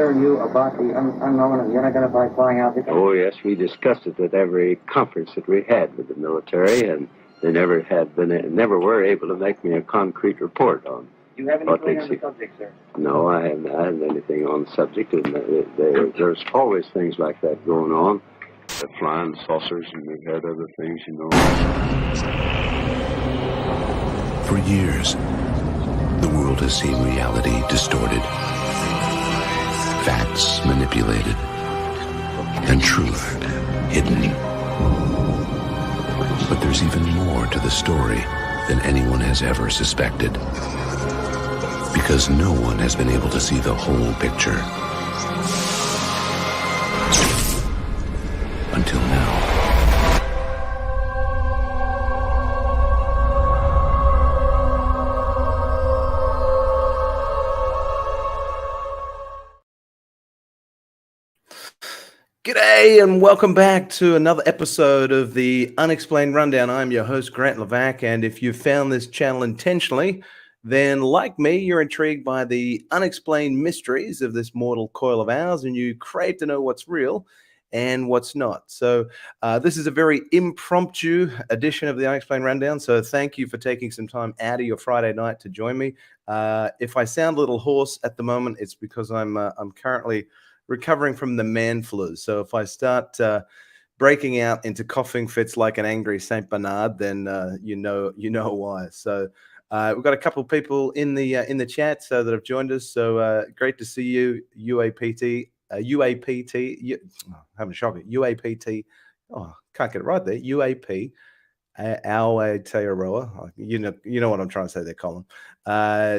concern you about the unknown and the unidentified flying object? Oh, yes, we discussed it at every conference that we had with the military, and they never were able to make me a concrete report on. Do you have anything on the subject, sir? No, I haven't anything on the subject, and there's always things like that going on. The flying saucers, and we've had other things, you know. For years, the world has seen reality distorted, facts manipulated, and truth hidden. But there's even more to the story than anyone has ever suspected, because no one has been able to see the whole picture until now. G'day and welcome back to another episode of the Unexplained Rundown. I'm your host, Grant Levac, and if you found this channel intentionally, then like me, you're intrigued by the unexplained mysteries of this mortal coil of ours, and you crave to know what's real and what's not. So this is a very impromptu edition of the Unexplained Rundown, so thank you for taking some time out of your Friday night to join me. If I sound a little hoarse at the moment, it's because I'm currently recovering from the man flu. So if I start breaking out into coughing fits like an angry Saint Bernard, then you know why. So we've got a couple of people in the chat that have joined us. So great to see you, UAPT. Having a shock. UAPT. Oh, can't get it right there. UAP. AARO. You know what I'm trying to say there, Colin.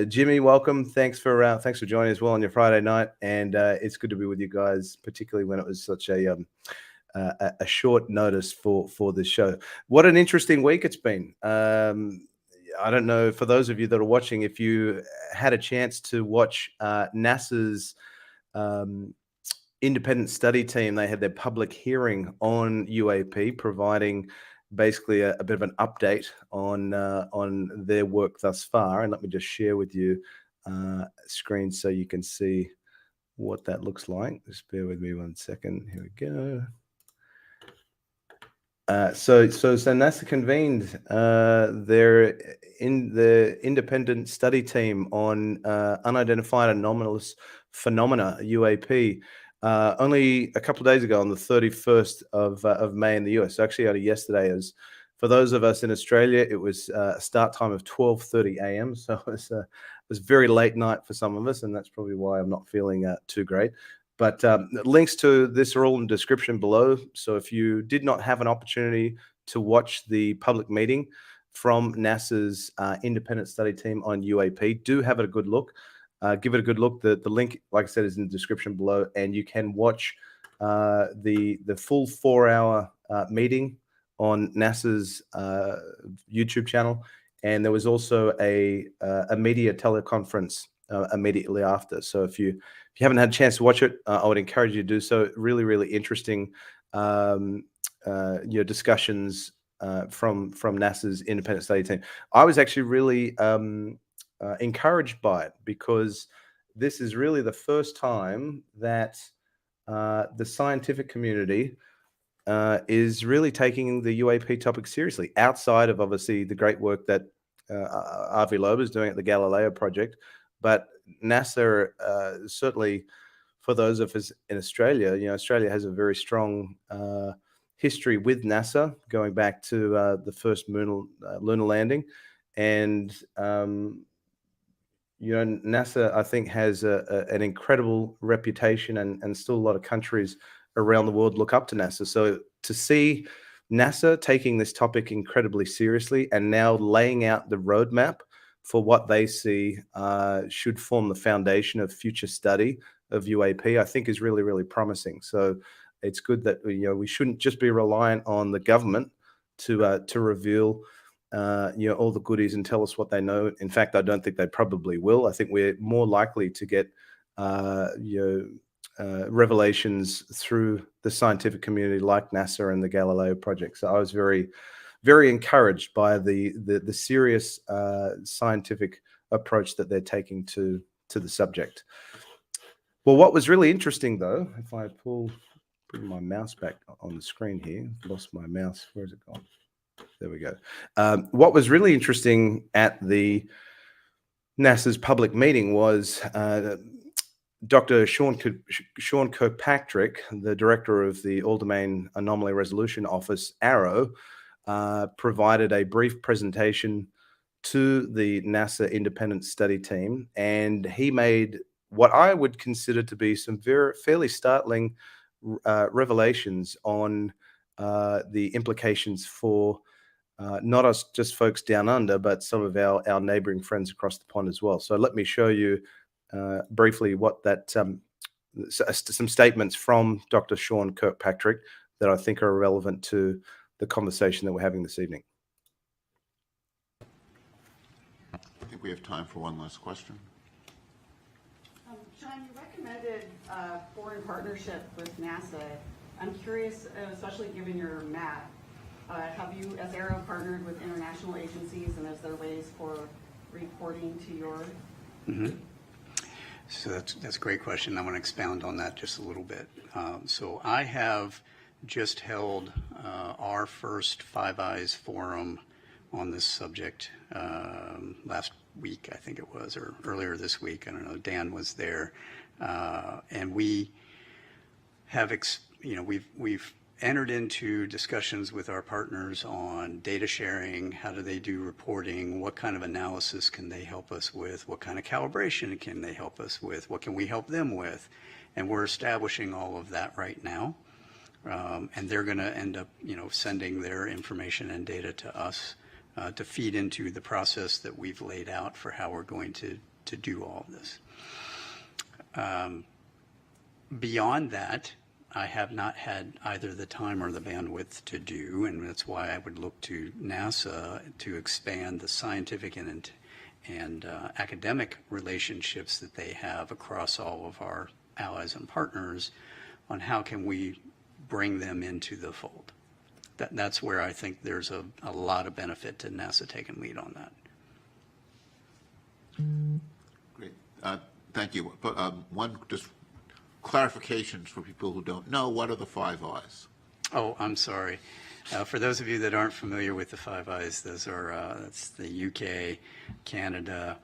Jimmy, welcome. Thanks for joining us well on your Friday night, and it's good to be with you guys, particularly when it was such a short notice for this show. What an interesting week it's been. I don't know, for those of you that are watching, if you had a chance to watch NASA's independent study team, they had their public hearing on UAP, providing basically a bit of an update on their work thus far. And let me just share with you a screen so you can see what that looks like. Just bear with me 1 second. Here we go. So NASA convened the independent study team on unidentified anomalous phenomena, UAP. Only a couple of days ago, on the 31st of May in the US. Actually, only yesterday. As for those of us in Australia, it was a start time of 12:30 a.m. So it was very late night for some of us, and that's probably why I'm not feeling too great. But links to this are all in the description below. So if you did not have an opportunity to watch the public meeting from NASA's independent study team on UAP, do have a good look. Give it a good look. The link, like I said, is in the description below, and you can watch the full 4-hour meeting on NASA's YouTube channel. And there was also a media teleconference immediately after. So if you haven't had a chance to watch it, I would encourage you to do so. Really, really interesting discussions from NASA's independent study team. I was actually really encouraged by it, because this is really the first time that the scientific community is really taking the UAP topic seriously, outside of obviously the great work that Avi Loeb is doing at the Galileo project. But NASA, certainly for those of us in Australia, Australia has a very strong history with NASA, going back to the first lunar landing. And NASA, I think, has an incredible reputation, and still a lot of countries around the world look up to NASA. So to see NASA taking this topic incredibly seriously and now laying out the roadmap for what they see should form the foundation of future study of UAP, I think is really, really promising. So it's good that we shouldn't just be reliant on the government to reveal all the goodies and tell us what they know. In fact, I don't think they probably will. I think we're more likely to get revelations through the scientific community, like NASA and the Galileo project. So I was very, very encouraged by the serious scientific approach that they're taking to the subject. Well, what was really interesting, though, if I bring my mouse back on the screen here, lost my mouse. Where's it gone? There we go. What was really interesting at the NASA's public meeting was Dr. Sean Kirkpatrick, the director of the All-Domain Anomaly Resolution Office, AARO, provided a brief presentation to the NASA independent study team, and he made what I would consider to be some fairly startling revelations on the implications for not us, just folks down under, but some of our neighboring friends across the pond as well. So let me show you briefly what that some statements from Dr. Sean Kirkpatrick that I think are relevant to the conversation that we're having this evening. I think we have time for one last question. Sean, you recommended foreign partnership with NASA. I'm curious, especially given your map, have you, as AARO, partnered with international agencies, and is there ways for reporting to your? Mm-hmm. So that's a great question. I want to expound on that just a little bit. So I have just held our first Five Eyes forum on this subject last week, I think it was, or earlier this week. I don't know. Dan was there, and we have, we've entered into discussions with our partners on data sharing. How do they do reporting? What kind of analysis can they help us with? What kind of calibration can they help us with? What can we help them with? And we're establishing all of that right now. And they're going to end up, sending their information and data to us to feed into the process that we've laid out for how we're going to do all of this. Beyond that, I have not had either the time or the bandwidth to do, and that's why I would look to NASA to expand the scientific and academic relationships that they have across all of our allies and partners on how can we bring them into the fold. That's where I think there's a lot of benefit to NASA taking lead on that. Great. Thank you. But one just clarifications for people who don't know, what are the Five Eyes? Oh, I'm sorry. For those of you that aren't familiar with the Five Eyes, those are that's the UK, Canada,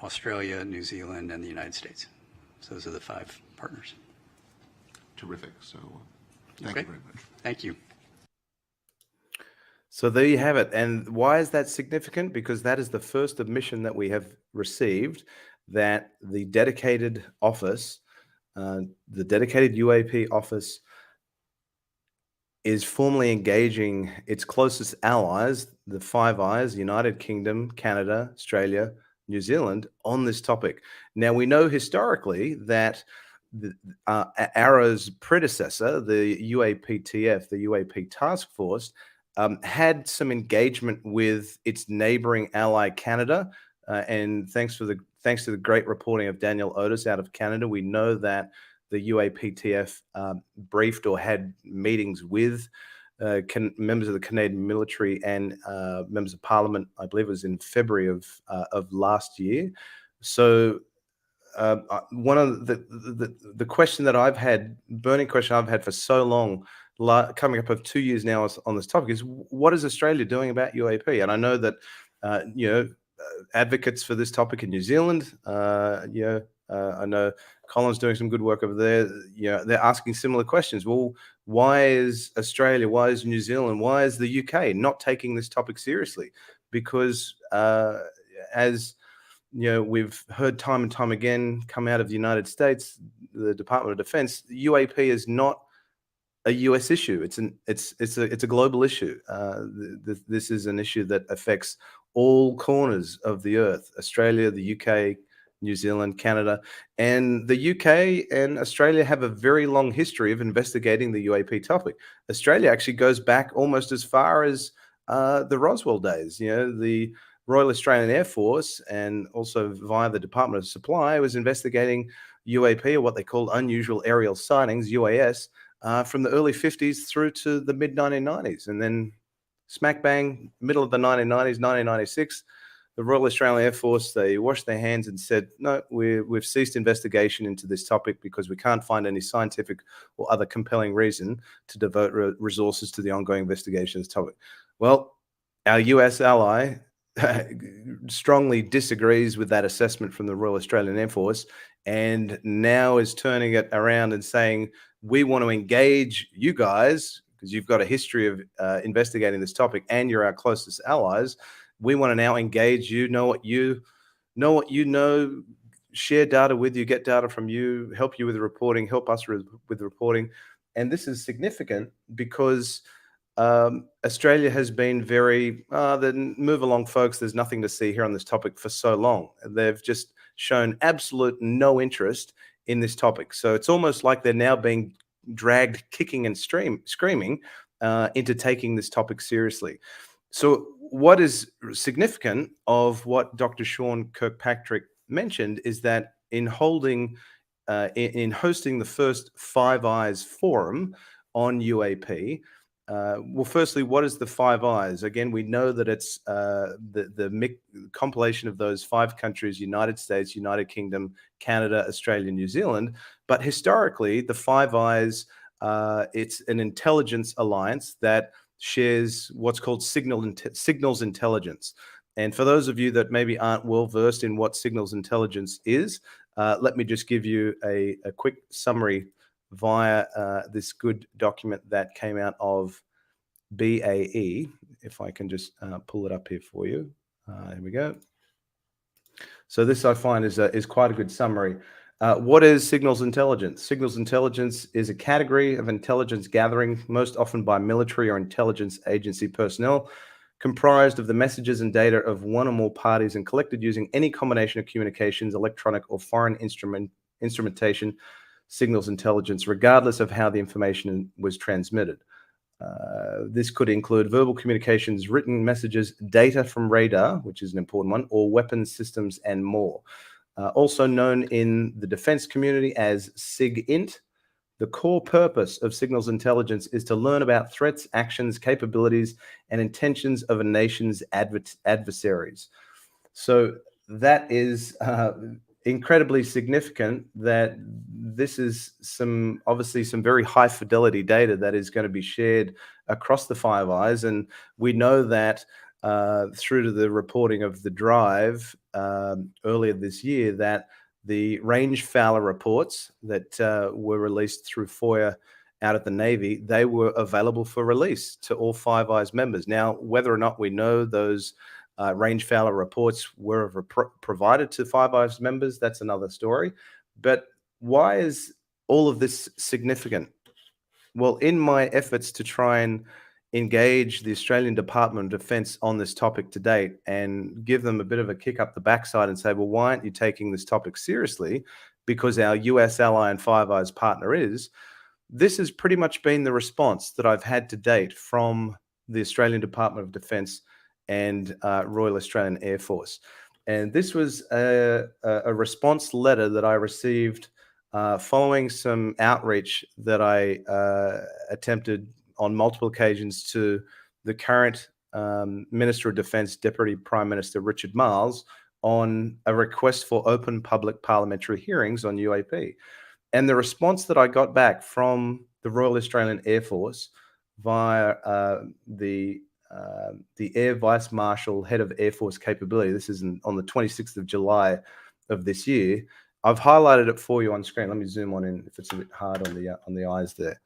Australia, New Zealand, and the United States. So those are the 5 partners. Terrific. So thank you very much. Thank you. So there you have it. And why is that significant? Because that is the first admission that we have received that the dedicated office, the dedicated UAP office, is formally engaging its closest allies, the Five Eyes, United Kingdom, Canada, Australia, New Zealand, on this topic. Now, we know historically that AARO's predecessor, the UAPTF, the UAP Task Force, had some engagement with its neighboring ally, Canada. And thanks to the great reporting of Daniel Otis out of Canada, we know that the UAPTF briefed or had meetings with members of the Canadian military and members of Parliament. I believe it was in February of last year. So one of the question that I've had, burning question I've had for so long, coming up of 2 years now on this topic, is what is Australia doing about UAP? And I know that advocates for this topic in New Zealand, I know Colin's doing some good work over there. They're asking similar questions. Well, why is Australia, why is New Zealand, why is the UK not taking this topic seriously? Because as we've heard time and time again come out of the United States, the Department of Defense, UAP is not a US issue. It's a global issue. This is an issue that affects all corners of the earth: Australia, the UK, New Zealand, Canada. And the UK and Australia have a very long history of investigating the UAP topic. Australia actually goes back almost as far as the Roswell days. The Royal Australian Air Force, and also via the Department of Supply, was investigating UAP, or what they call unusual aerial sightings, UAS, from the early 50s through to the mid 1990s. And then smack bang, middle of the 1990s, 1996, the Royal Australian Air Force, they washed their hands and said, no, we've ceased investigation into this topic because we can't find any scientific or other compelling reason to devote resources to the ongoing investigation of this topic. Well, our US ally strongly disagrees with that assessment from the Royal Australian Air Force, and now is turning it around and saying, we want to engage you guys because you've got a history of investigating this topic and you're our closest allies. We want to now engage you, know what you know, share data with you, get data from you, help you with the reporting, help us with the reporting. And this is significant because Australia has been very, then move along, folks, there's nothing to see here on this topic for so long. They've just shown absolute no interest in this topic. So it's almost like they're now being dragged kicking and screaming into taking this topic seriously. So what is significant of what Dr. Sean Kirkpatrick mentioned is that in hosting the first Five Eyes forum on UAP, well, firstly, what is the Five Eyes? Again, we know that it's the compilation of those 5 countries: United States, United Kingdom, Canada, Australia, New Zealand. But historically, the Five Eyes, it's an intelligence alliance that shares what's called signals intelligence. And for those of you that maybe aren't well versed in what signals intelligence is, let me just give you a quick summary via this good document that came out of BAE. If I can just pull it up here for you. Here we go. So this, I find, is quite a good summary. What is signals intelligence? Signals intelligence is a category of intelligence gathering, most often by military or intelligence agency personnel, comprised of the messages and data of one or more parties and collected using any combination of communications, electronic or foreign instrumentation, signals intelligence, regardless of how the information was transmitted. This could include verbal communications, written messages, data from radar, which is an important one, or weapons systems and more. Also known in the defense community as SIGINT, the core purpose of signals intelligence is to learn about threats, actions, capabilities, and intentions of a nation's adversaries. So that is incredibly significant, that this is obviously some very high fidelity data that is going to be shared across the Five Eyes. And we know that through to the reporting of the drive earlier this year, that the range Fowler reports that were released through FOIA out at the Navy, they were available for release to all Five Eyes members. Now, whether or not we know those range Fowler reports were provided to Five Eyes members, that's another story. But why is all of this significant? Well, in my efforts to try and engage the Australian Department of Defence on this topic to date and give them a bit of a kick up the backside and say, well, why aren't you taking this topic seriously? Because our US ally and Five Eyes partner is. This has pretty much been the response that I've had to date from the Australian Department of Defence and Royal Australian Air Force. And this was a response letter that I received following some outreach that I attempted on multiple occasions to the current Minister of Defence, Deputy Prime Minister Richard Marles, on a request for open public parliamentary hearings on UAP. And the response that I got back from the Royal Australian Air Force via the Air Vice Marshal, Head of Air Force Capability, this is on the 26th of July of this year. I've highlighted it for you on screen. Let me zoom on in if it's a bit hard on the eyes there.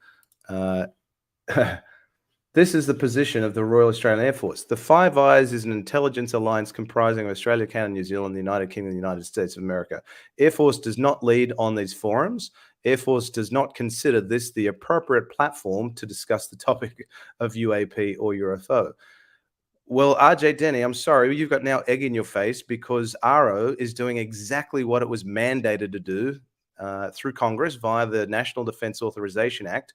This is the position of the Royal Australian Air Force. The Five Eyes is an intelligence alliance comprising of Australia, Canada, New Zealand, the United Kingdom, and the United States of America. Air Force does not lead on these forums. Air Force does not consider this the appropriate platform to discuss the topic of UAP or UFO. Well, RJ Denny, I'm sorry, you've got now egg in your face, because AARO is doing exactly what it was mandated to do through Congress via the National Defense Authorization Act.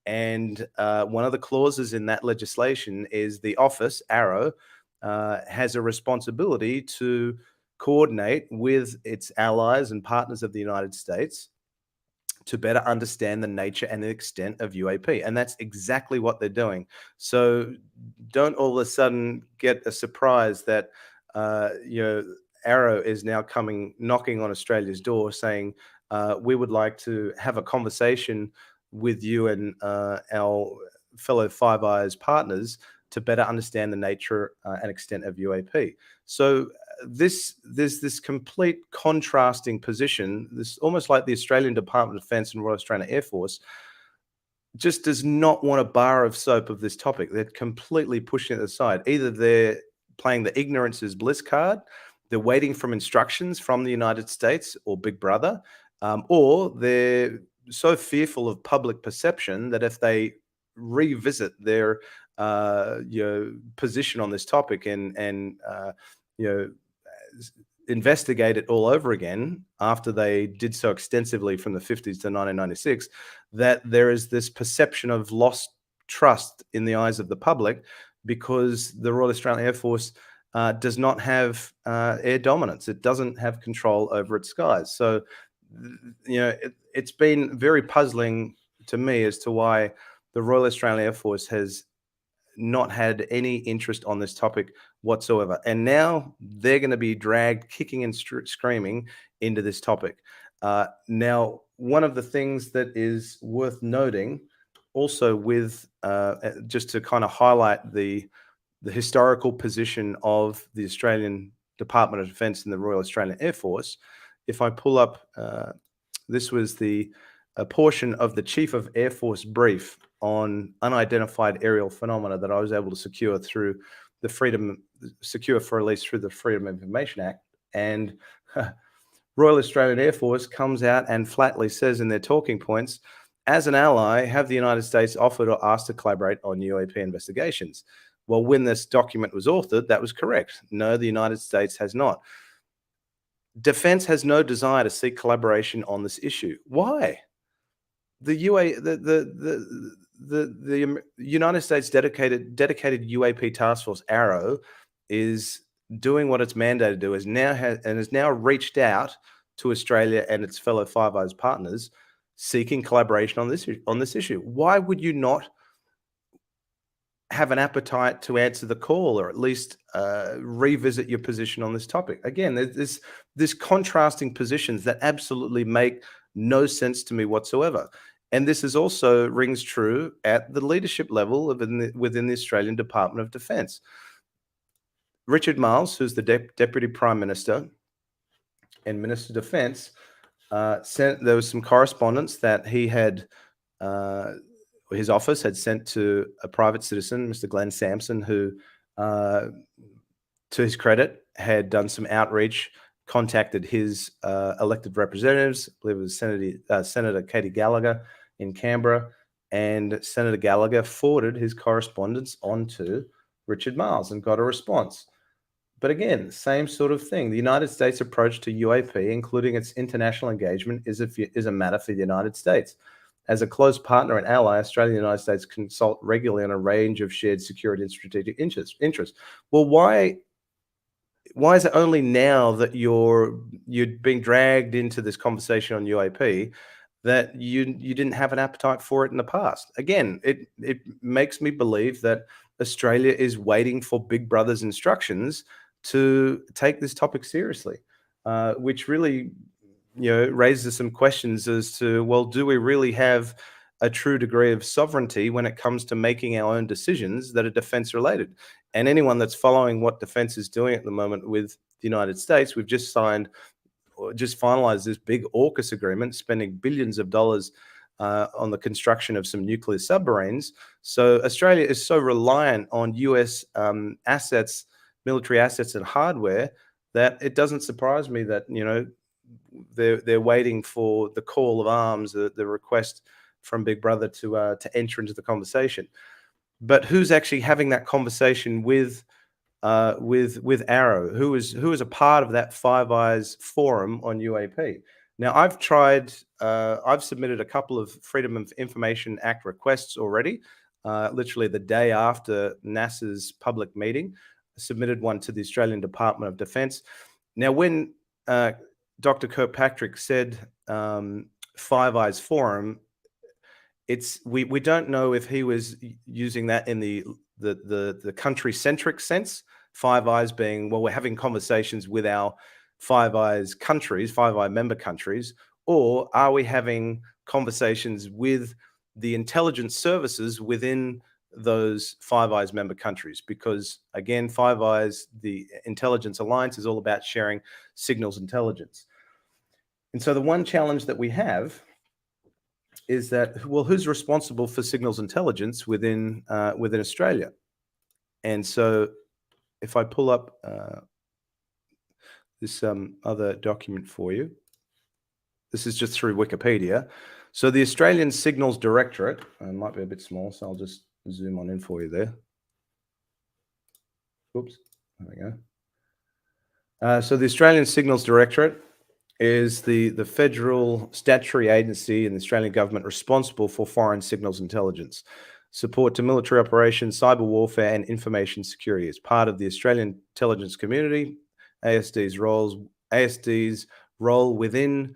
And one of the clauses in that legislation is the office, AARO, has a responsibility to coordinate with its allies and partners of the United States to better understand the nature and the extent of UAP. And that's exactly what they're doing. So don't all of a sudden get a surprise that AARO is now knocking on Australia's door saying, we would like to have a conversation with you and our fellow Five Eyes partners to better understand the nature and extent of UAP. So there's this complete contrasting position, this almost like the Australian Department of Defence and Royal Australian Air Force just does not want a bar of soap of this topic. They're completely pushing it aside. Either they're playing the ignorance is bliss card, they're waiting for instructions from the United States or Big Brother, or they're so fearful of public perception that if they revisit their position on this topic and investigate it all over again after they did so extensively from the 50s to 1996, that there is this perception of lost trust in the eyes of the public because the Royal Australian Air Force does not have air dominance. It doesn't have control over its skies. So, it's been very puzzling to me as to why the Royal Australian Air Force has not had any interest on this topic whatsoever. And now they're going to be dragged kicking and screaming into this topic. Now, one of the things that is worth noting also with, just to kind of highlight the historical position of the Australian Department of Defence and the Royal Australian Air Force, if I pull up, this was a portion of the Chief of Air Force brief on unidentified aerial phenomena that I was able to secure through the secure for release through the Freedom of Information Act. And Royal Australian Air Force comes out and flatly says in their talking points, as an ally, have the United States offered or asked to collaborate on UAP investigations? Well, when this document was authored, that was correct. No, the United States has not. Defense has no desire to seek collaboration on this issue. Why? The United States dedicated UAP task force AARO is doing what it's mandated to do, has now reached out to Australia and its fellow Five Eyes partners seeking collaboration on this issue. Why would you not have an appetite to answer the call, or at least revisit your position on this topic? Again, there's this contrasting positions that absolutely make no sense to me whatsoever. And this is also rings true at the leadership level within the Australian Department of Defence. Richard Marles, who's the Deputy Prime Minister and Minister of Defence, there was some correspondence that he had, his office had sent to a private citizen, Mr. Glenn Sampson, who, to his credit, had done some outreach, contacted his elected representatives. I believe it was Senator Katie Gallagher in Canberra, and Senator Gallagher forwarded his correspondence onto Richard Marles and got a response. But again, same sort of thing. The United States approach to UAP, including its international engagement, is a matter for the United States. As a close partner and ally, Australia and the United States consult regularly on a range of shared security and strategic interests. Well, why is it only now that you're being dragged into this conversation on UAP that you didn't have an appetite for it in the past? Again, it makes me believe that Australia is waiting for Big Brother's instructions to take this topic seriously, which really raises some questions as to, well, do we really have a true degree of sovereignty when it comes to making our own decisions that are defense related? And anyone that's following what defense is doing at the moment with the United States, we've just finalized this big AUKUS agreement, spending billions of dollars on the construction of some nuclear submarines. So Australia is so reliant on US assets, military assets and hardware, that it doesn't surprise me that, they're waiting for the call of arms, the request from Big Brother to enter into the conversation. But who's actually having that conversation with AARO? Who is a part of that Five Eyes forum on UAP? Now, I've submitted a couple of Freedom of Information Act requests already, literally the day after NASA's public meeting. I submitted one to the Australian Department of Defence. Now, when Dr. Kirkpatrick said Five Eyes forum, we don't know if he was using that in the country-centric sense, Five Eyes being, well, we're having conversations with our Five Eyes countries, Five Eye member countries, or are we having conversations with the intelligence services within those Five Eyes member countries? Because again, Five Eyes, the intelligence alliance, is all about sharing signals intelligence. And so the one challenge that we have is that, well, who's responsible for signals intelligence within Australia? And so if I pull up this other document for you, this is just through Wikipedia. So the Australian Signals Directorate, might be a bit small, so I'll just zoom on in for you there. Oops, there we go. So the Australian Signals Directorate is the federal statutory agency in the Australian government responsible for foreign signals intelligence, support to military operations, cyber warfare, and information security. As part of the Australian intelligence community, ASD's role within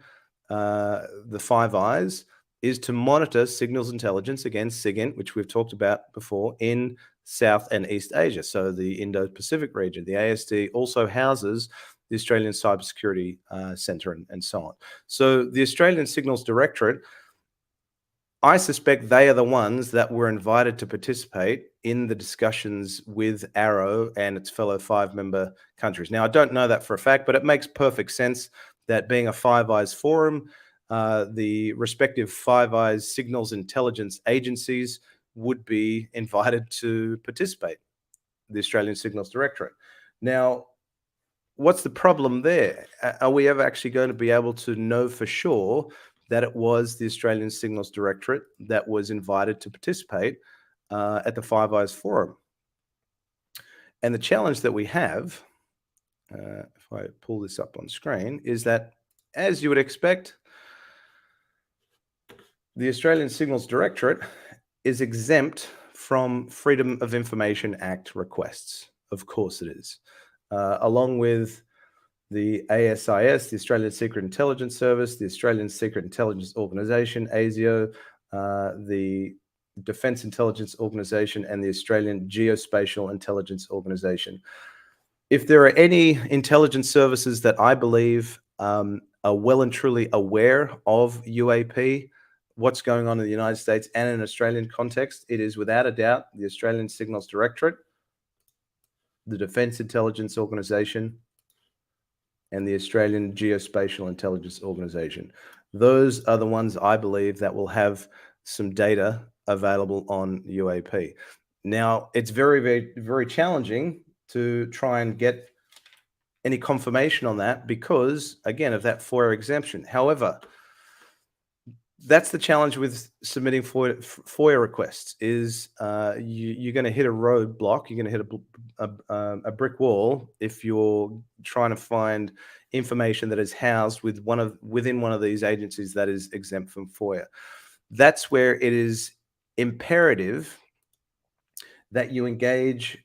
the Five Eyes is to monitor signals intelligence against SIGINT, which we've talked about before, in South and East Asia, so the Indo-Pacific region. The ASD also houses the Australian Cybersecurity Centre and so on. So the Australian Signals Directorate, I suspect they are the ones that were invited to participate in the discussions with AARO and its fellow five-member countries. Now, I don't know that for a fact, but it makes perfect sense that being a Five Eyes forum, the respective Five Eyes signals intelligence agencies would be invited to participate, the Australian Signals Directorate. Now, what's the problem there? Are we ever actually going to be able to know for sure that it was the Australian Signals Directorate that was invited to participate at the Five Eyes Forum? And the challenge that we have, if I pull this up on screen, is that, as you would expect, the Australian Signals Directorate is exempt from Freedom of Information Act requests. Of course it is. Along with the ASIS, the Australian Secret Intelligence Service, the Australian Secret Intelligence Organisation, ASIO, the Defence Intelligence Organisation, and the Australian Geospatial Intelligence Organisation. If there are any intelligence services that I believe are well and truly aware of UAP, what's going on in the United States and in an Australian context, it is without a doubt the Australian Signals Directorate, the Defence Intelligence Organisation, and the Australian Geospatial Intelligence Organisation. Those are the ones I believe that will have some data available on UAP. Now, it's very, very, very challenging to try and get any confirmation on that because, again, of that FOIA exemption. However, that's the challenge with submitting FOIA requests is you're going to hit a roadblock, you're going to hit a brick wall if you're trying to find information that is housed with within one of these agencies that is exempt from FOIA. That's where it is imperative that you engage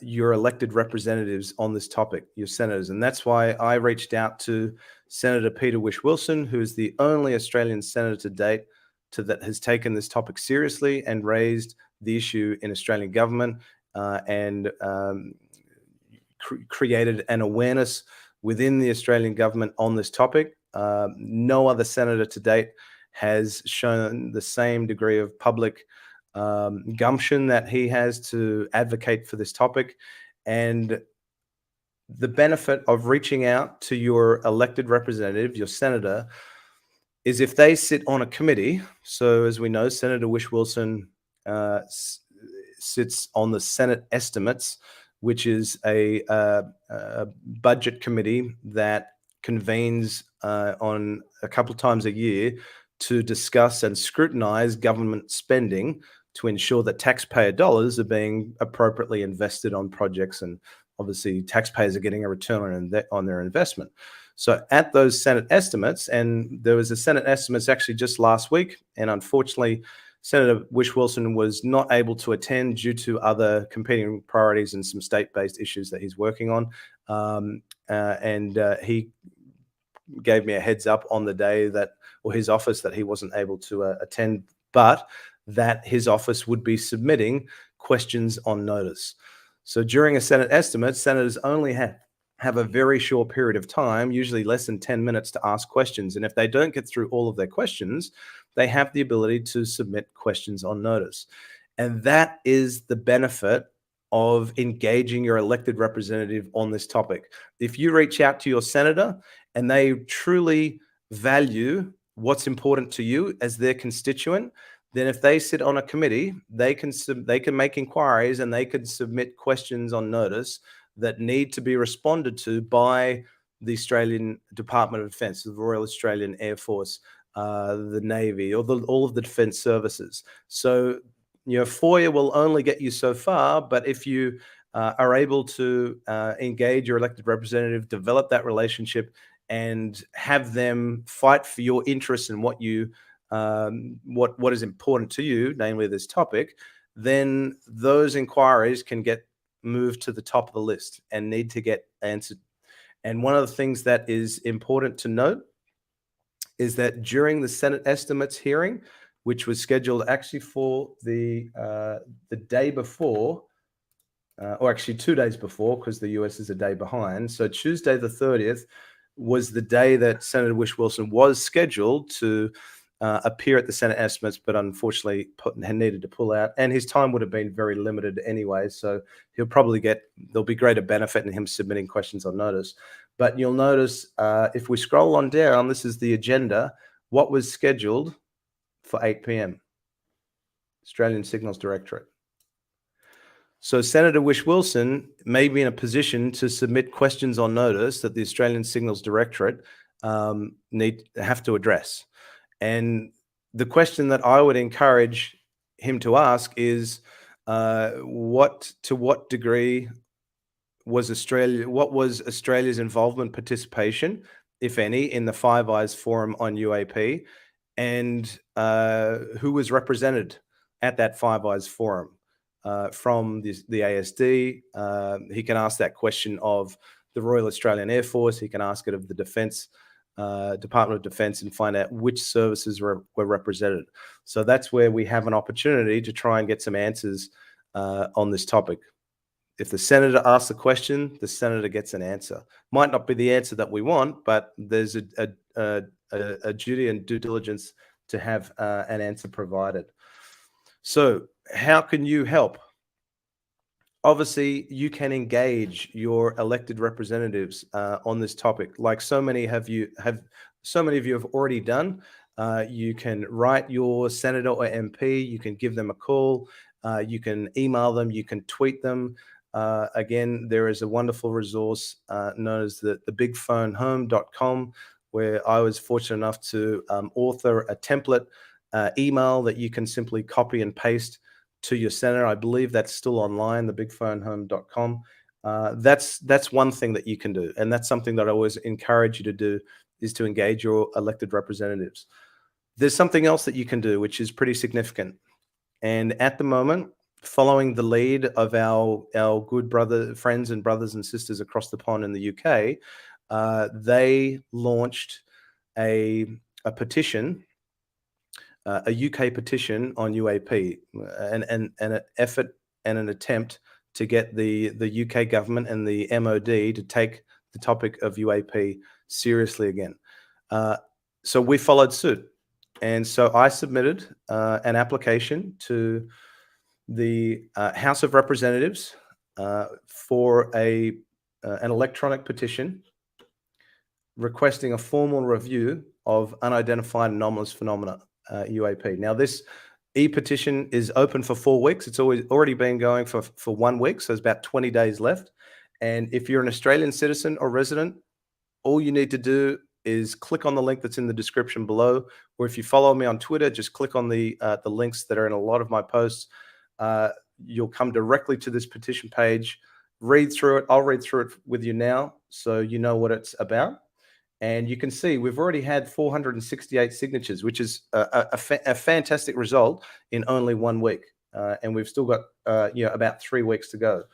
your elected representatives on this topic, your senators. And that's why I reached out to Senator Peter Whish-Wilson, who is the only Australian senator to date that has taken this topic seriously and raised the issue in Australian government and created an awareness within the Australian government on this topic. No other senator to date has shown the same degree of public gumption that he has to advocate for this topic. And the benefit of reaching out to your elected representative, your senator, is if they sit on a committee. So as we know, Senator Whish-Wilson sits on the Senate Estimates, which is a budget committee that convenes on a couple times a year to discuss and scrutinize government spending to ensure that taxpayer dollars are being appropriately invested on projects, and obviously taxpayers are getting a return on their investment. So at those Senate estimates, and there was a Senate estimates actually just last week, and unfortunately Senator Whish-Wilson was not able to attend due to other competing priorities and some state-based issues that he's working on. He gave me a heads up on the day that, or his office, that he wasn't able to attend, but that his office would be submitting questions on notice. So during a Senate estimate, senators only have a very short period of time, usually less than 10 minutes, to ask questions. And if they don't get through all of their questions, they have the ability to submit questions on notice. And that is the benefit of engaging your elected representative on this topic. If you reach out to your senator and they truly value what's important to you as their constituent, then if they sit on a committee, they can make inquiries and they can submit questions on notice that need to be responded to by the Australian Department of Defence, the Royal Australian Air Force, the Navy, or all of the defence services. So, FOIA will only get you so far, but if you are able to engage your elected representative, develop that relationship, and have them fight for your interests and what is important to you, namely this topic, then those inquiries can get moved to the top of the list and need to get answered. And one of the things that is important to note is that during the Senate estimates hearing, which was scheduled actually for the day before, or actually 2 days before, because the US is a day behind. So Tuesday the 30th was the day that Senator Whish-Wilson was scheduled to appear at the Senate estimates, but unfortunately needed to pull out. And his time would have been very limited anyway, so there'll be greater benefit in him submitting questions on notice. But you'll notice if we scroll on down, this is the agenda, what was scheduled for 8 p.m. Australian Signals Directorate. So Senator Whish-Wilson may be in a position to submit questions on notice that the Australian Signals Directorate have to address. And the question that I would encourage him to ask is, to what degree was Australia's involvement, participation, if any, in the Five Eyes Forum on UAP, and who was represented at that Five Eyes Forum from the ASD. He can ask that question of the Royal Australian Air Force. He can ask it of the Defence, Department of Defence, and find out which services were represented. So that's where we have an opportunity to try and get some answers on this topic. If the senator asks the question, the senator gets an answer. Might not be the answer that we want, but there's a duty and due diligence to have an answer provided. So how can you help? Obviously, you can engage your elected representatives on this topic, like so many of you have already done. You can write your senator or MP. You can give them a call. You can email them. You can tweet them. Again, there is a wonderful resource known as the bigphonehome.com, where I was fortunate enough to author a template email that you can simply copy and paste to your senator. I believe that's still online, the bigphonehome.com. That's one thing that you can do. And that's something that I always encourage you to do, is to engage your elected representatives. There's something else that you can do, which is pretty significant. And at the moment, following the lead of our good friends and brothers and sisters across the pond in the UK, they launched a petition, a UK petition on UAP, and an effort and an attempt to get the UK government and the MOD to take the topic of UAP seriously again. So we followed suit. And so I submitted an application to the House of Representatives for an electronic petition requesting a formal review of unidentified anomalous phenomena, UAP. Now, this e-petition is open for 4 weeks. It's already been going for 1 week, so there's about 20 days left. And if you're an Australian citizen or resident, all you need to do is click on the link that's in the description below, or if you follow me on Twitter, just click on the links that are in a lot of my posts. You'll come directly to this petition page, read through it. I'll read through it with you now so you know what it's about. And you can see we've already had 468 signatures, which is a fantastic result in only 1 week. And we've still got about 3 weeks to go.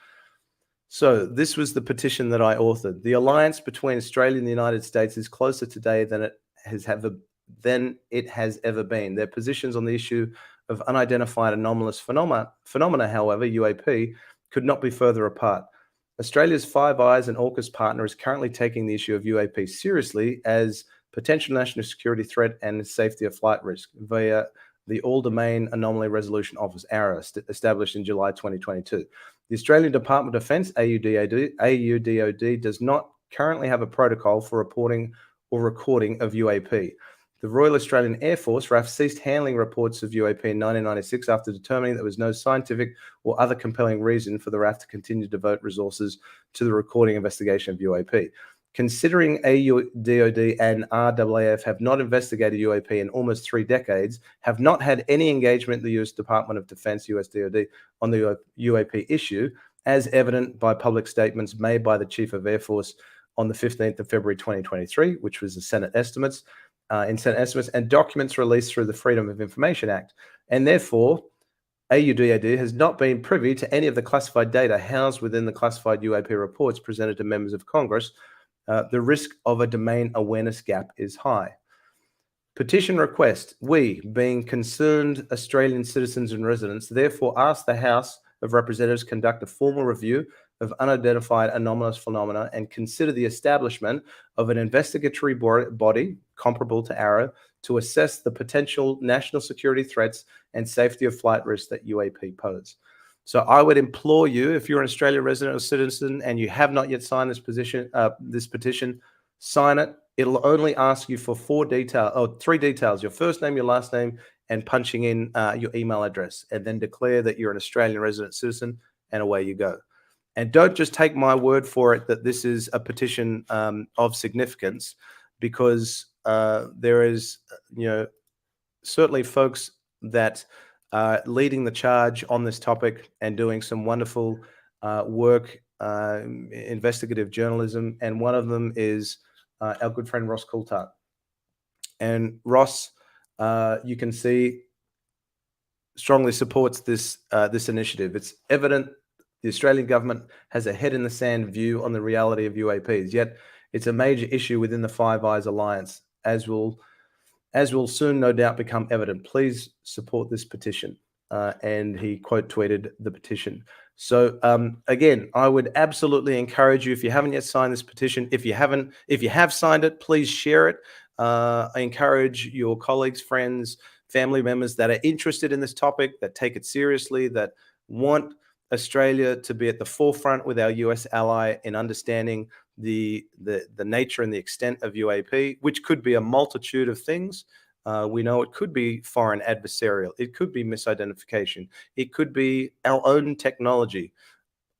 So this was the petition that I authored. The alliance between Australia and the United States is closer today than it has ever been. Their positions on the issue of unidentified anomalous phenomena, however, UAP, could not be further apart. Australia's Five Eyes and AUKUS partner is currently taking the issue of UAP seriously as potential national security threat and safety of flight risk via the All-Domain Anomaly Resolution Office, AARO, established in July 2022. The Australian Department of Defence, AUDOD, does not currently have a protocol for reporting or recording of UAP. The Royal Australian Air Force, RAAF, ceased handling reports of UAP in 1996 after determining there was no scientific or other compelling reason for the RAAF to continue to devote resources to the recording investigation of UAP. Considering AUDOD and RAAF have not investigated UAP in almost 3 decades, have not had any engagement with the US Department of Defense, US DOD, on the UAP issue, as evident by public statements made by the Chief of Air Force on the 15th of February 2023, which was the Senate estimates, and documents released through the Freedom of Information Act. And therefore, AUDOD has not been privy to any of the classified data housed within the classified UAP reports presented to members of Congress. The risk of a domain awareness gap is high. Petition request. We, being concerned Australian citizens and residents, therefore ask the House of Representatives conduct a formal review of unidentified anomalous phenomena and consider the establishment of an investigatory body comparable to AARO to assess the potential national security threats and safety of flight risks that UAP pose. So I would implore you, if you're an Australian resident or citizen and you have not yet signed this petition, sign it. It'll only ask you for 3 details: your first name, your last name, and punching in your email address, and then declare that you're an Australian resident citizen, and away you go. And don't just take my word for it that this is a petition of significance, because there is, certainly folks that are leading the charge on this topic and doing some wonderful work, investigative journalism, and one of them is our good friend Ross Coulthard. And Ross, you can see, strongly supports this initiative. It's evident the Australian government has a head in the sand view on the reality of UAPs, yet it's a major issue within the Five Eyes Alliance, as will soon no doubt become evident. Please support this petition. And he quote tweeted the petition. So again, I would absolutely encourage you, if you haven't yet signed this petition, if you have signed it, please share it. I encourage your colleagues, friends, family members that are interested in this topic, that take it seriously, that want Australia to be at the forefront with our US ally in understanding the nature and the extent of UAP, which could be a multitude of things. We know it could be foreign adversarial. It could be misidentification. It could be our own technology.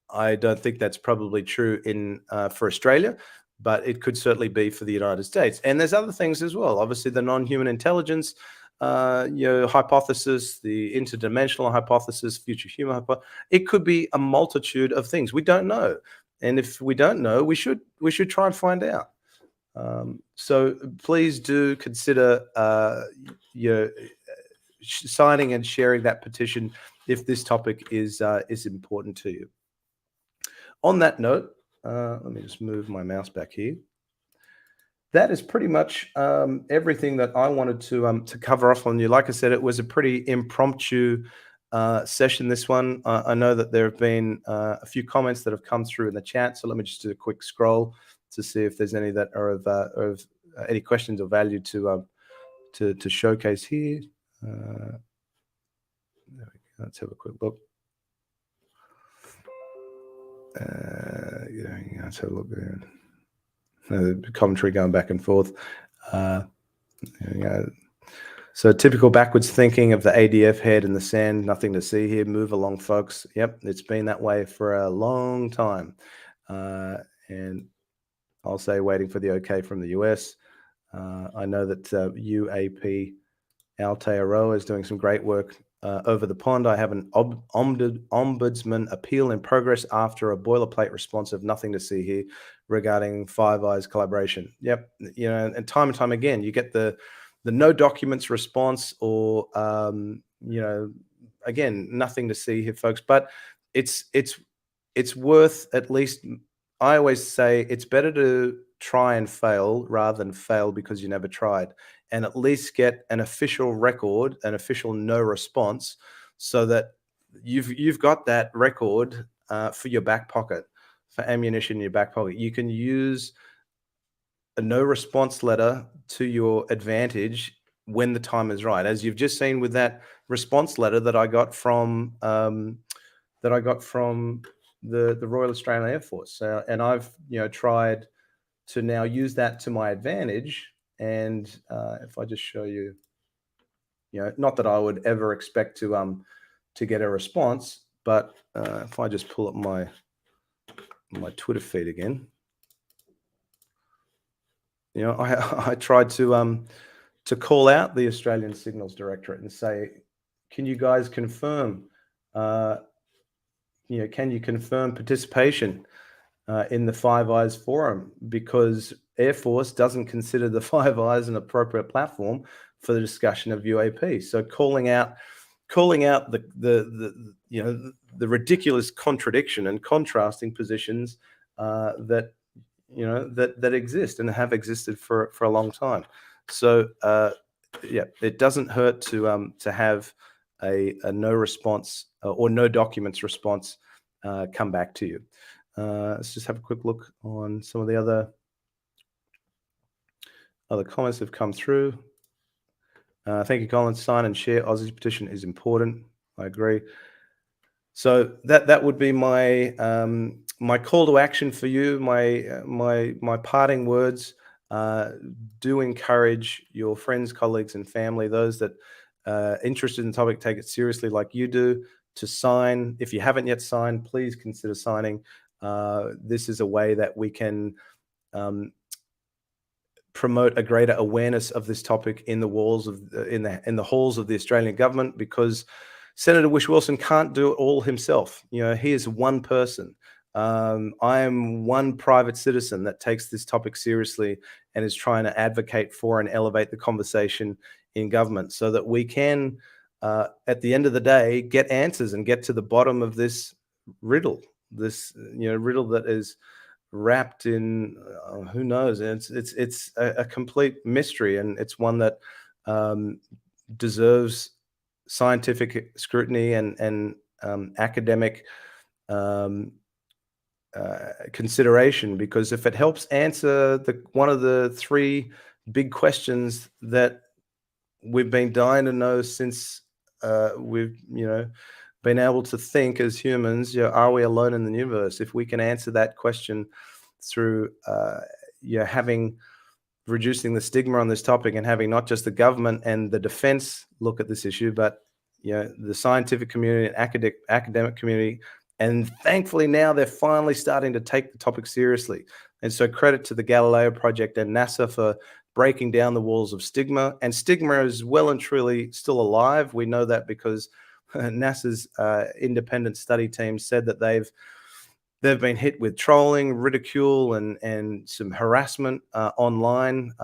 I don't think that's probably true for Australia, but it could certainly be for the United States. And there's other things as well. Obviously, the non-human intelligence hypothesis, the interdimensional hypothesis, future human hypothesis. It could be a multitude of things. We don't know. And if we don't know, we should try and find out. So please do consider signing and sharing that petition if this topic is important to you. On that note, let me just move my mouse back here. That is pretty much everything that I wanted to cover off on you. Like I said, it was a pretty impromptu session, this one. I know that there have been a few comments that have come through in the chat, so let me just do a quick scroll to see if there's any that are of any questions or value to showcase here. There we go. Let's have a quick look. Let's have a look there. The commentary going back and forth. So typical backwards thinking of the ADF head in the sand. Nothing to see here. Move along, folks. Yep, it's been that way for a long time. And I'll say waiting for the okay from the US. I know that UAP AARO is doing some great work over the pond. I have an ombudsman appeal in progress after a boilerplate response of nothing to see here regarding Five Eyes collaboration. Yep, and time again, you get the no documents response, or again, nothing to see here, folks. But it's worth, at least, I always say it's better to try and fail rather than fail because you never tried, and at least get an official record, an official no response, so that you've got that record for your back pocket, for ammunition in your back pocket. You can use a no response letter to your advantage when the time is right, as you've just seen with that response letter that I got from the Royal Australian Air Force, and I've tried to now use that to my advantage. And if I just show you, not that I would ever expect to get a response, but if I just pull up my Twitter feed again, I tried to call out the Australian Signals Directorate and say, can you guys confirm, can you confirm participation in the Five Eyes forum, because Air Force doesn't consider the Five Eyes an appropriate platform for the discussion of UAP. So calling out the ridiculous contradiction and contrasting positions that exist and have existed for a long time. So it doesn't hurt to have a no response or no documents response come back to you. Let's just have a quick look on some of the other comments that have come through. Thank you, Colin. Sign and share Aussie's petition is important. I agree. So that would be my my call to action for you. My parting words. Do encourage your friends, colleagues, and family, those that interested in the topic, take it seriously like you do, to sign. If you haven't yet signed, please consider signing. This is a way that we can promote a greater awareness of this topic in the walls of in the halls of the Australian government, because Senator Whish-Wilson can't do it all himself. He is one person. I am one private citizen that takes this topic seriously and is trying to advocate for and elevate the conversation in government so that we can, at the end of the day, get answers and get to the bottom of this riddle. This riddle that is wrapped in who knows. And it's a complete mystery, and it's one that deserves scientific scrutiny and academic consideration, because if it helps answer one of the three big questions that we've been dying to know since we've been able to think as humans, are we alone in the universe? If we can answer that question through reducing the stigma on this topic and having not just the government and the defense look at this issue, but the scientific community and academic community. And thankfully now they're finally starting to take the topic seriously. And so credit to the Galileo Project and NASA for breaking down the walls of stigma. And stigma is well and truly still alive. We know that because NASA's independent study team said that they've been hit with trolling, ridicule, and some harassment online.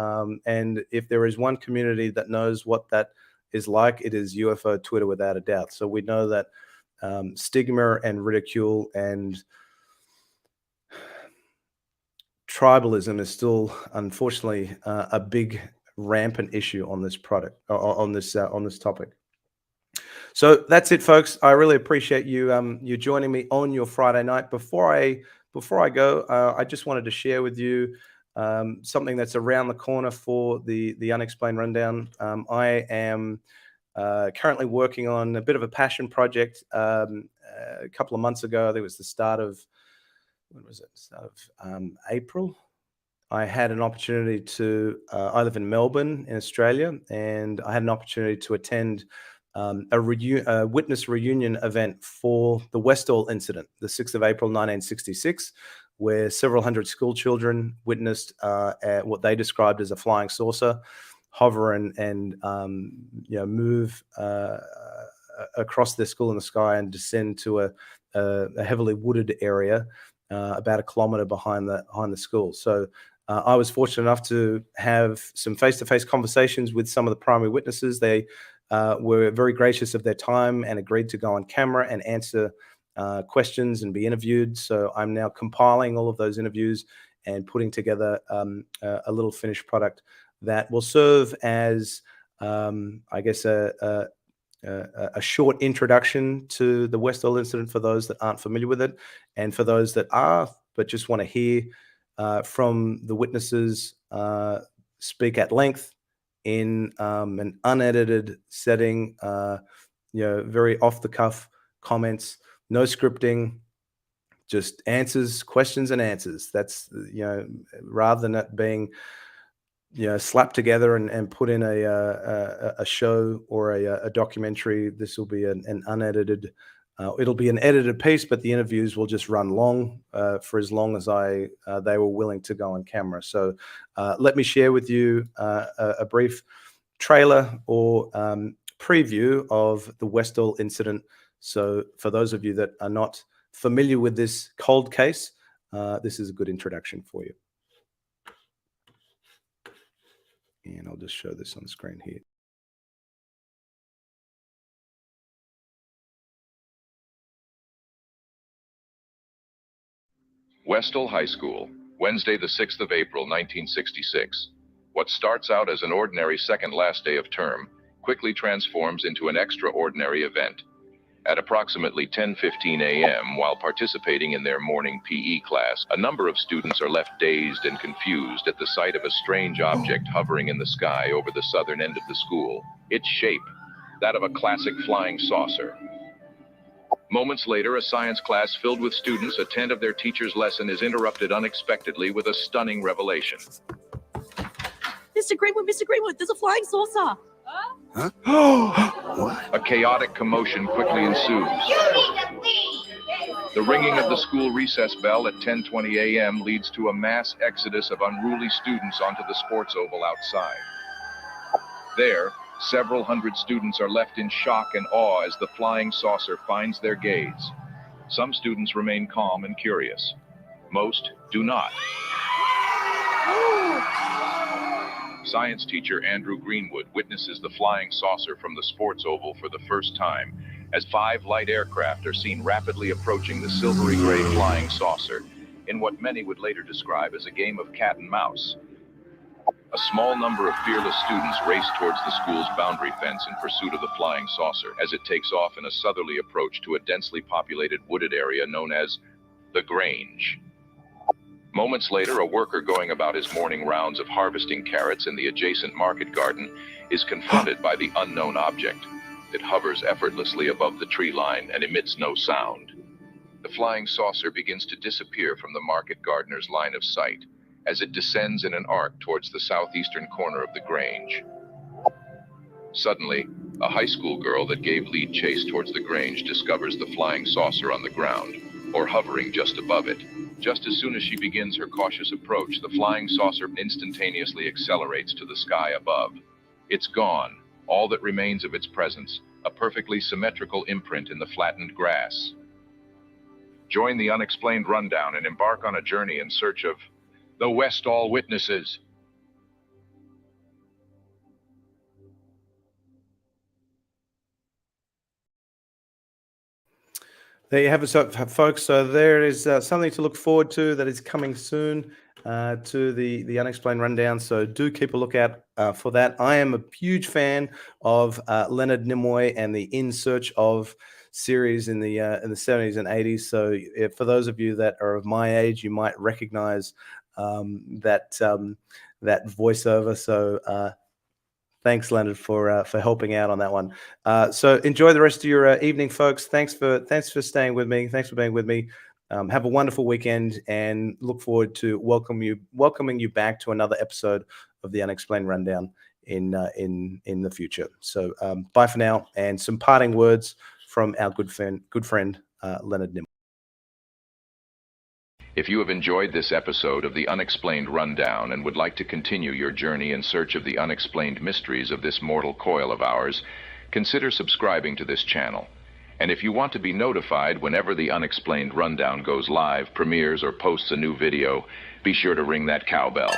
And if there is one community that knows what that is like, it is UFO Twitter, without a doubt. So we know that stigma and ridicule and tribalism is still, unfortunately, a big rampant issue on this product, on this topic. So that's it, folks. I really appreciate you joining me on your Friday night. Before I go, I just wanted to share with you something that's around the corner for the Unexplained Rundown. I am currently working on a bit of a passion project. A couple of months ago, I think it was the start of, April. I had an opportunity to, I live in Melbourne in Australia, and I had an opportunity to attend a witness reunion event for the Westall incident, the 6th of April, 1966, where several hundred school children witnessed what they described as a flying saucer hover and move across their school in the sky and descend to a heavily wooded area about 1 kilometer behind the school. So I was fortunate enough to have some face-to-face conversations with some of the primary witnesses. They were very gracious of their time and agreed to go on camera and answer questions and be interviewed. So I'm now compiling all of those interviews and putting together a little finished product that will serve as, I guess, a a short introduction to the Westall incident for those that aren't familiar with it, and for those that are but just want to hear from the witnesses speak at length in an unedited setting, very off-the-cuff comments, no scripting, just answers, questions and answers. That's, rather than it being, slapped together and put in a show or a documentary, this will be an unedited, it'll be an edited piece, but the interviews will just run long for as long as they were willing to go on camera. So let me share with you a brief trailer or preview of the Westall incident. So for those of you that are not familiar with this cold case, this is a good introduction for you. And I'll just show this on the screen here. Westall High School, Wednesday the 6th of April, 1966. What starts out as an ordinary second last day of term quickly transforms into an extraordinary event. At approximately 10:15 a.m., while participating in their morning PE class, a number of students are left dazed and confused at the sight of a strange object hovering in the sky over the southern end of the school. Its shape, that of a classic flying saucer. Moments later, a science class filled with students attend of their teacher's lesson is interrupted unexpectedly with a stunning revelation. Mr. Greenwood, there's a flying saucer. Huh? What? A chaotic commotion quickly ensues. The ringing of the school recess bell at 10:20 a.m. leads to a mass exodus of unruly students onto the sports oval outside. There, several hundred students are left in shock and awe as the flying saucer finds their gaze. Some students remain calm and curious. Most do not. Science teacher Andrew Greenwood witnesses the flying saucer from the sports oval for the first time, as 5 light aircraft are seen rapidly approaching the silvery gray flying saucer in what many would later describe as a game of cat and mouse. A small number of fearless students race towards the school's boundary fence in pursuit of the flying saucer as it takes off in a southerly approach to a densely populated wooded area known as the Grange. Moments later, a worker going about his morning rounds of harvesting carrots in the adjacent market garden is confronted by the unknown object. It hovers effortlessly above the tree line and emits no sound. The flying saucer begins to disappear from the market gardener's line of sight as it descends in an arc towards the southeastern corner of the Grange. Suddenly, a high school girl that gave lead chase towards the Grange discovers the flying saucer on the ground, or hovering just above it. Just as soon as she begins her cautious approach, the flying saucer instantaneously accelerates to the sky above. It's gone. All that remains of its presence, a perfectly symmetrical imprint in the flattened grass. Join the Unexplained Rundown and embark on a journey in search of the Westall witnesses. There you have it, folks. So there is something to look forward to that is coming soon to the Unexplained Rundown. So do keep a lookout for that. I am a huge fan of Leonard Nimoy and the In Search Of series in the 70s and 80s. So for those of you that are of my age, you might recognize that voiceover. So thanks, Leonard, for helping out on that one. So enjoy the rest of your evening, folks. Thanks for staying with me. Thanks for being with me. Have a wonderful weekend, and look forward to welcoming you back to another episode of the Unexplained Rundown in the future. So bye for now, and some parting words from our good friend Leonard Nimoy. If you have enjoyed this episode of the Unexplained Rundown and would like to continue your journey in search of the unexplained mysteries of this mortal coil of ours, consider subscribing to this channel. And if you want to be notified whenever the Unexplained Rundown goes live, premieres, or posts a new video, be sure to ring that cowbell.